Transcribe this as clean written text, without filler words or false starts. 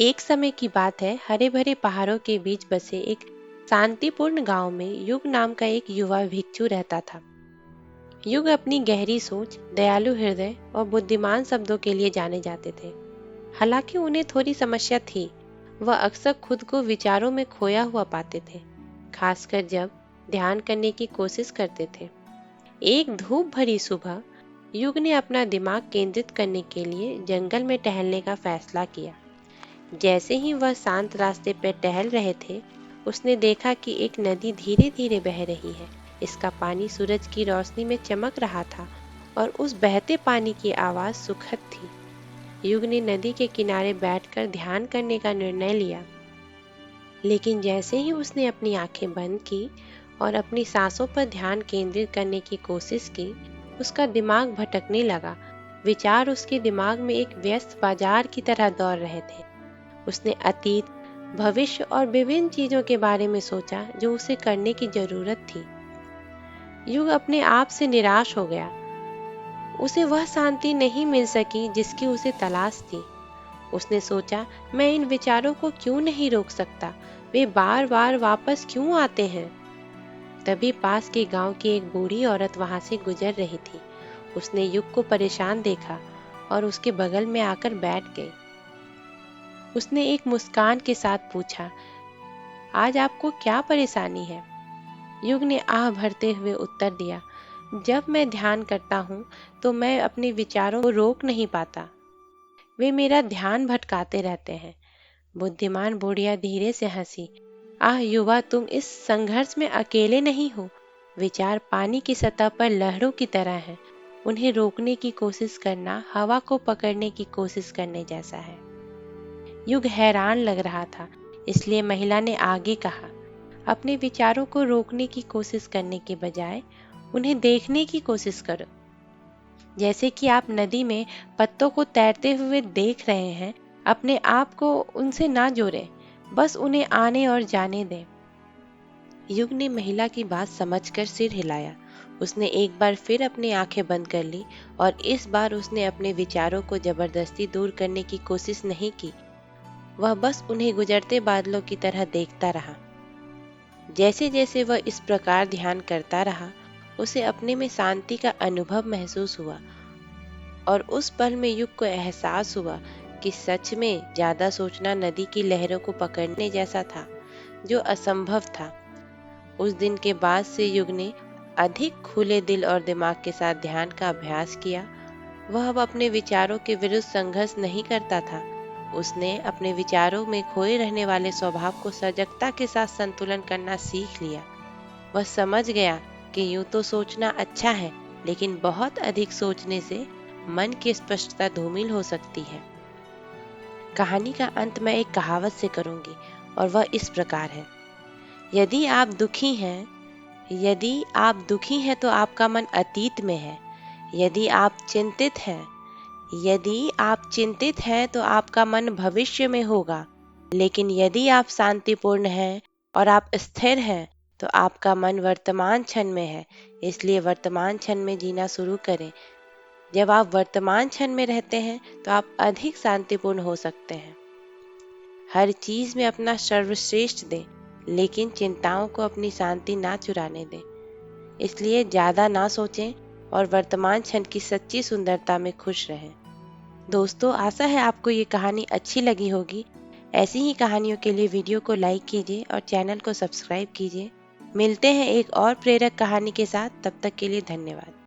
एक समय की बात है, हरे भरे पहाड़ों के बीच बसे एक शांतिपूर्ण गांव में युग नाम का एक युवा भिक्षु रहता था। युग अपनी गहरी सोच, दयालु हृदय और बुद्धिमान शब्दों के लिए जाने जाते थे। हालांकि उन्हें थोड़ी समस्या थी। वह अक्सर खुद को विचारों में खोया हुआ पाते थे, खासकर जब ध्यान करने की कोशिश करते थे। एक धूप भरी सुबह युग ने अपना दिमाग केंद्रित करने के लिए जंगल में टहलने का फैसला किया। जैसे ही वह शांत रास्ते पर टहल रहे थे, उसने देखा कि एक नदी धीरे धीरे बह रही है। इसका पानी सूरज की रोशनी में चमक रहा था और उस बहते पानी की आवाज़ सुखद थी। युग ने नदी के किनारे बैठकर ध्यान करने का निर्णय लिया, लेकिन जैसे ही उसने अपनी आंखें बंद की और अपनी सांसों पर ध्यान केंद्रित करने की कोशिश की, उसका दिमाग भटकने लगा। विचार उसके दिमाग में एक व्यस्त बाजार की तरह दौड़ रहे थे। उसने अतीत, भविष्य और विभिन्न चीजों के बारे में सोचा जो उसे करने की जरूरत थी। युग अपने आप से निराश हो गया। उसे वह शांति नहीं मिल सकी जिसकी उसे तलाश थी। उसने सोचा, मैं इन विचारों को क्यों नहीं रोक सकता? वे बार बार वापस क्यों आते हैं? तभी पास के गांव की एक बूढ़ी औरत वहां से गुजर रही थी। उसने युग को परेशान देखा और उसके बगल में आकर बैठ गई। उसने एक मुस्कान के साथ पूछा, आज आपको क्या परेशानी है? युग ने आह भरते हुए उत्तर दिया, जब मैं ध्यान करता हूँ तो मैं अपने विचारों को रोक नहीं पाता। वे मेरा ध्यान भटकाते रहते हैं। बुद्धिमान बुढ़िया धीरे से हंसी। आह युवा, तुम इस संघर्ष में अकेले नहीं हो। विचार पानी की सतह पर लहरों की तरह हैं। उन्हें रोकने की कोशिश करना हवा को पकड़ने की कोशिश करने जैसा है। युग हैरान लग रहा था, इसलिए महिला ने आगे कहा, अपने विचारों को रोकने की कोशिश करने के बजाय उन्हें देखने की कोशिश करो। जैसे कि आप नदी में पत्तों को तैरते हुए देख रहे हैं, अपने आप को उनसे ना जोड़ें, बस उन्हें आने और जाने दें। युग ने महिला की बात समझकर सिर हिलाया। उसने एक बार फिर अपनी आंखें बंद कर ली और इस बार उसने अपने विचारों को जबरदस्ती दूर करने की कोशिश नहीं की। वह बस उन्हें गुजरते बादलों की तरह देखता रहा। जैसे जैसे वह इस प्रकार ध्यान करता रहा, उसे अपने में शांति का अनुभव महसूस हुआ और उस पल में युग को एहसास हुआ कि सच में ज्यादा सोचना नदी की लहरों को पकड़ने जैसा था, जो असंभव था। उस दिन के बाद से युग ने अधिक खुले दिल और दिमाग के साथ ध्यान का अभ्यास किया। वह अब अपने विचारों के विरुद्ध संघर्ष नहीं करता था। उसने अपने विचारों में खोए रहने वाले स्वभाव को सजगता के साथ संतुलन करना सीख लिया। वह समझ गया कि यूं तो सोचना अच्छा है, लेकिन बहुत अधिक सोचने से मन की स्पष्टता धूमिल हो सकती है। कहानी का अंत मैं एक कहावत से करूंगी और वह इस प्रकार है, यदि आप दुखी हैं तो आपका मन अतीत में है। यदि आप चिंतित हैं तो आपका मन भविष्य में होगा। लेकिन यदि आप शांतिपूर्ण हैं और आप स्थिर हैं तो आपका मन वर्तमान क्षण में है। इसलिए वर्तमान क्षण में जीना शुरू करें। जब आप वर्तमान क्षण में रहते हैं तो आप अधिक शांतिपूर्ण हो सकते हैं। हर चीज में अपना सर्वश्रेष्ठ दें, लेकिन चिंताओं को अपनी शांति ना चुराने दें। इसलिए ज्यादा ना सोचें और वर्तमान क्षण की सच्ची सुंदरता में खुश रहें। दोस्तों, आशा है आपको ये कहानी अच्छी लगी होगी। ऐसी ही कहानियों के लिए वीडियो को लाइक कीजिए और चैनल को सब्सक्राइब कीजिए। मिलते हैं एक और प्रेरक कहानी के साथ। तब तक के लिए धन्यवाद।